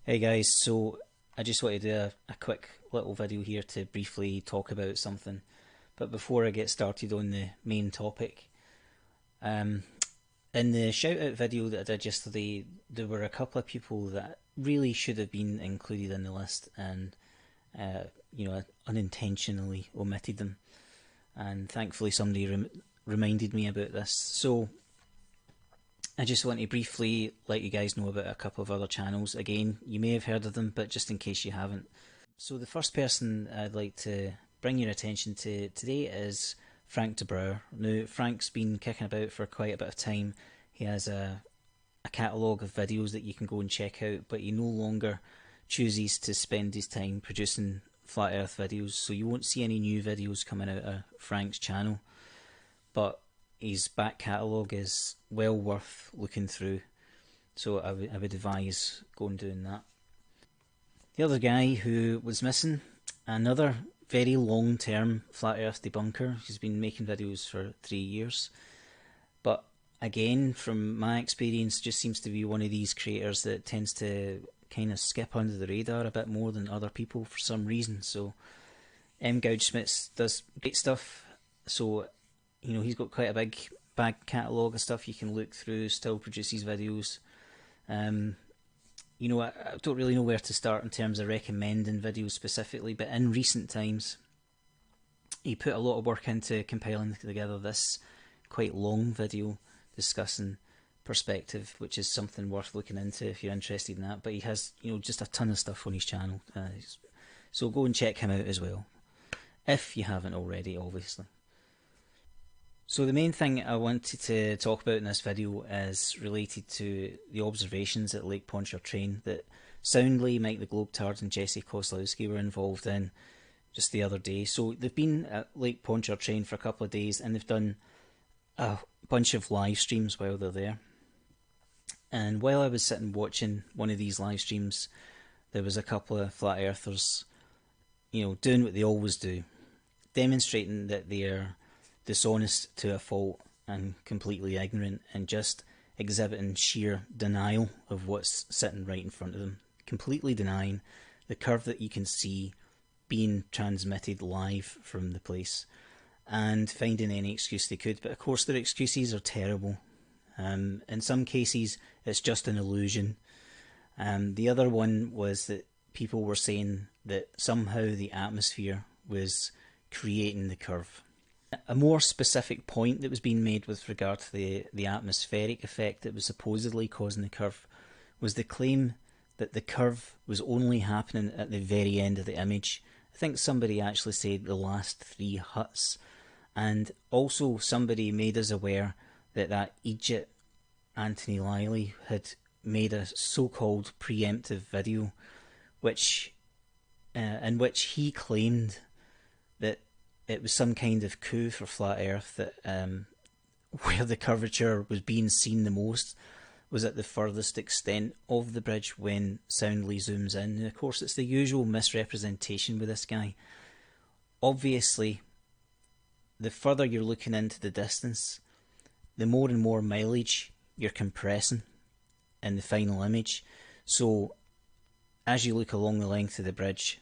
Hey guys, so I just wanted to do a quick little video here to briefly talk about something. But before I get started on the main topic, um, in the shout out video that I did yesterday, there were a couple of people that really should have been included in the list and, unintentionally omitted them. And thankfully, somebody reminded me about this. So I just want to briefly let you guys know about a couple of other channels. Again, you may have heard of them, but just in case you haven't. So the first person I'd like to bring your attention to today is Frank de Brouwer. Now, Frank's been kicking about for quite a bit of time. He has a catalogue of videos that you can go and check out, but he no longer chooses to spend his time producing flat earth videos, so you won't see any new videos coming out of Frank's channel. But his back catalogue is well worth looking through, so I would advise going and doing that. The other guy who was missing, another very long term flat earth debunker. He's been making videos for 3 years, but again, from my experience, just seems to be one of these creators that tends to kind of skip under the radar a bit more than other people for some reason. So Goudsmits does great stuff, so he's got quite a big back catalogue of stuff you can look through, still produces videos. I don't really know where to start in terms of recommending videos specifically, but in recent times, he put a lot of work into compiling together this quite long video discussing perspective, which is something worth looking into if you're interested in that. But he has, just a ton of stuff on his channel, so go and check him out as well, if you haven't already, obviously. So the main thing I wanted to talk about in this video is related to the observations at Lake Pontchartrain that Soundly, Mike the Globetard and Jesse Koslowski were involved in just the other day. So they've been at Lake Pontchartrain for a couple of days and they've done a bunch of live streams while they're there. And while I was sitting watching one of these live streams, there was a couple of flat earthers, doing what they always do, demonstrating that they're dishonest to a fault and completely ignorant and just exhibiting sheer denial of what's sitting right in front of them, completely denying the curve that you can see being transmitted live from the place and finding any excuse they could. But of course their excuses are terrible. In some cases it's just an illusion. The other one was that people were saying that somehow the atmosphere was creating the curve. A more specific point that was being made with regard to the atmospheric effect that was supposedly causing the curve was the claim that the curve was only happening at the very end of the image. I think somebody actually said the last 3 huts, and also somebody made us aware that Egypt Anthony Liley had made a so-called preemptive video in which he claimed that it was some kind of coup for flat earth, that where the curvature was being seen the most was at the furthest extent of the bridge when Soundly zooms in. And of course it's the usual misrepresentation with this guy. Obviously, the further you're looking into the distance, the more and more mileage you're compressing in the final image. So as you look along the length of the bridge,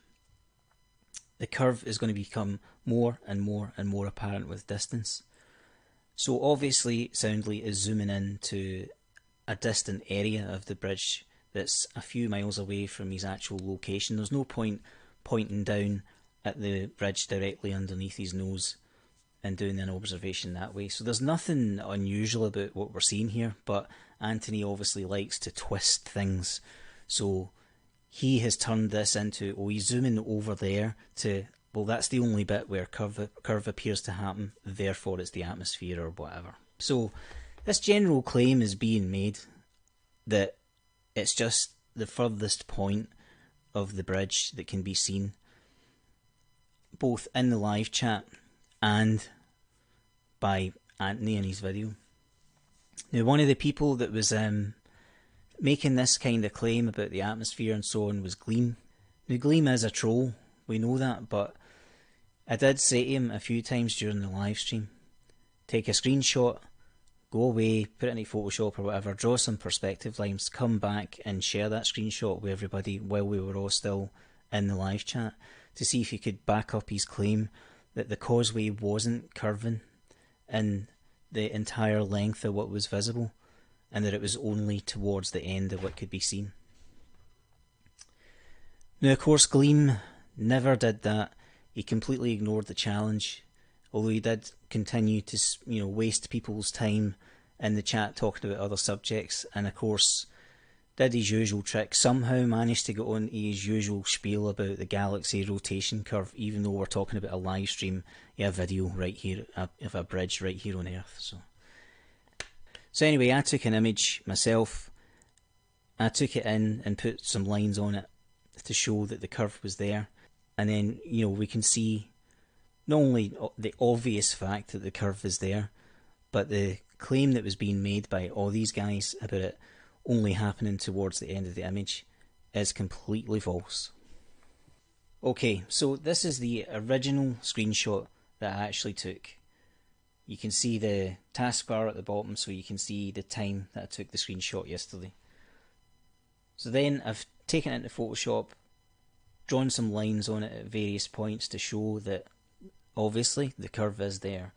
the curve is going to become more and more and more apparent with distance. So obviously Soundly is zooming in to a distant area of the bridge that's a few miles away from his actual location. There's no point pointing down at the bridge directly underneath his nose and doing an observation that way. So there's nothing unusual about what we're seeing here, but Anthony obviously likes to twist things. So he has turned this into, he's zooming over there to, well, that's the only bit where curve appears to happen, therefore it's the atmosphere or whatever. So this general claim is being made that it's just the furthest point of the bridge that can be seen, both in the live chat and by Anthony in his video. Now, one of the people that was making this kind of claim about the atmosphere and so on was Gleam. Now, Gleam is a troll, we know that, but I did say to him a few times during the live stream, take a screenshot, go away, put it into Photoshop or whatever, draw some perspective lines, come back and share that screenshot with everybody while we were all still in the live chat to see if you could back up his claim that the causeway wasn't curving in the entire length of what was visible and that it was only towards the end of what could be seen. Now, of course, Gleam never did that. He completely ignored the challenge, although he did continue to, waste people's time in the chat talking about other subjects, and of course did his usual trick, somehow managed to get on his usual spiel about the galaxy rotation curve, even though we're talking about a live stream, a video right here of a bridge right here on Earth. So anyway, I took an image myself, I took it in and put some lines on it to show that the curve was there, and then we can see not only the obvious fact that the curve is there, but the claim that was being made by all these guys about it only happening towards the end of the image is completely false. Okay, so this is the original screenshot that I actually took. You can see the taskbar at the bottom, so you can see the time that I took the screenshot yesterday. So then I've taken it into Photoshop, drawn some lines on it at various points to show that obviously the curve is there,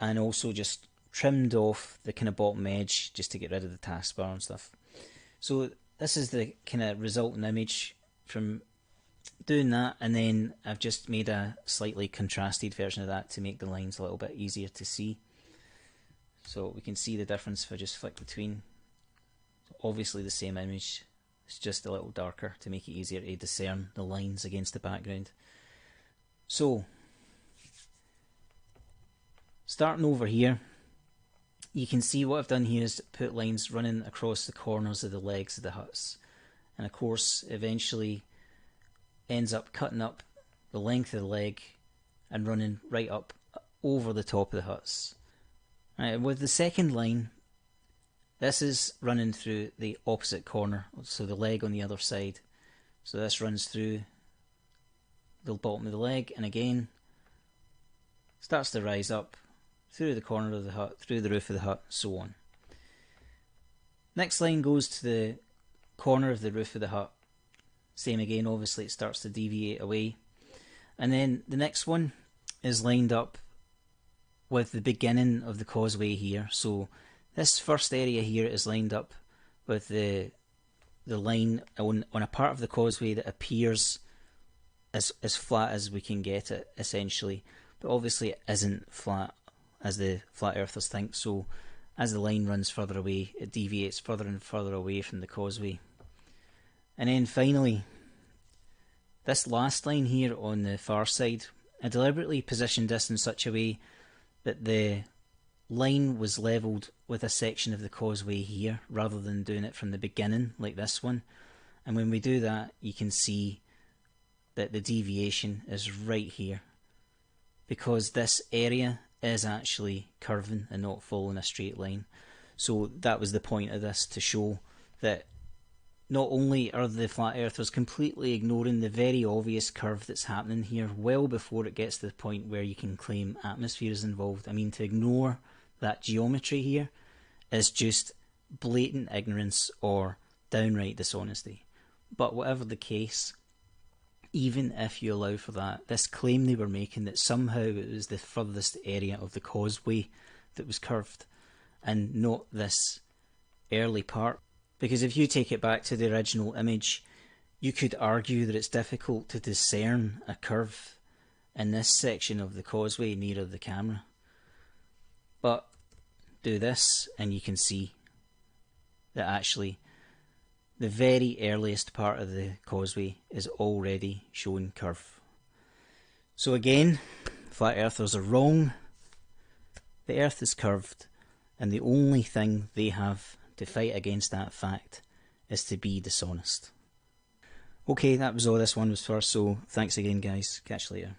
and also just trimmed off the kind of bottom edge just to get rid of the taskbar and stuff. So this is the kind of resulting image from doing that, and then I've just made a slightly contrasted version of that to make the lines a little bit easier to see. So we can see the difference if I just flick between. Obviously the same image, it's just a little darker to make it easier to discern the lines against the background. So starting over here, you can see what I've done here is put lines running across the corners of the legs of the huts, and of course eventually ends up cutting up the length of the leg and running right up over the top of the huts. Right, with the second line, this is running through the opposite corner, so the leg on the other side. So this runs through the bottom of the leg and again starts to rise up through the corner of the hut, through the roof of the hut, so on. Next line goes to the corner of the roof of the hut. Same again, obviously it starts to deviate away. And then the next one is lined up with the beginning of the causeway here. So this first area here is lined up with the line on a part of the causeway that appears as flat as we can get it, essentially. But obviously it isn't flat, as the flat earthers think. So as the line runs further away, it deviates further and further away from the causeway. And then finally, this last line here on the far side, I deliberately positioned this in such a way that the line was levelled with a section of the causeway here, rather than doing it from the beginning like this one. And when we do that, you can see that the deviation is right here, because this area is actually curving and not following a straight line. So that was the point of this, to show that not only are the flat earthers completely ignoring the very obvious curve that's happening here well before it gets to the point where you can claim atmosphere is involved. I mean, to ignore that geometry here is just blatant ignorance or downright dishonesty. But whatever the case, even if you allow for that, this claim they were making that somehow it was the furthest area of the causeway that was curved and not this early part. Because if you take it back to the original image, you could argue that it's difficult to discern a curve in this section of the causeway nearer the camera. But do this and you can see that actually the very earliest part of the causeway is already showing curve. So again, flat earthers are wrong. The earth is curved, and the only thing they have to fight against that fact is to be dishonest. Okay, that was all this one was for, so thanks again guys, catch you later.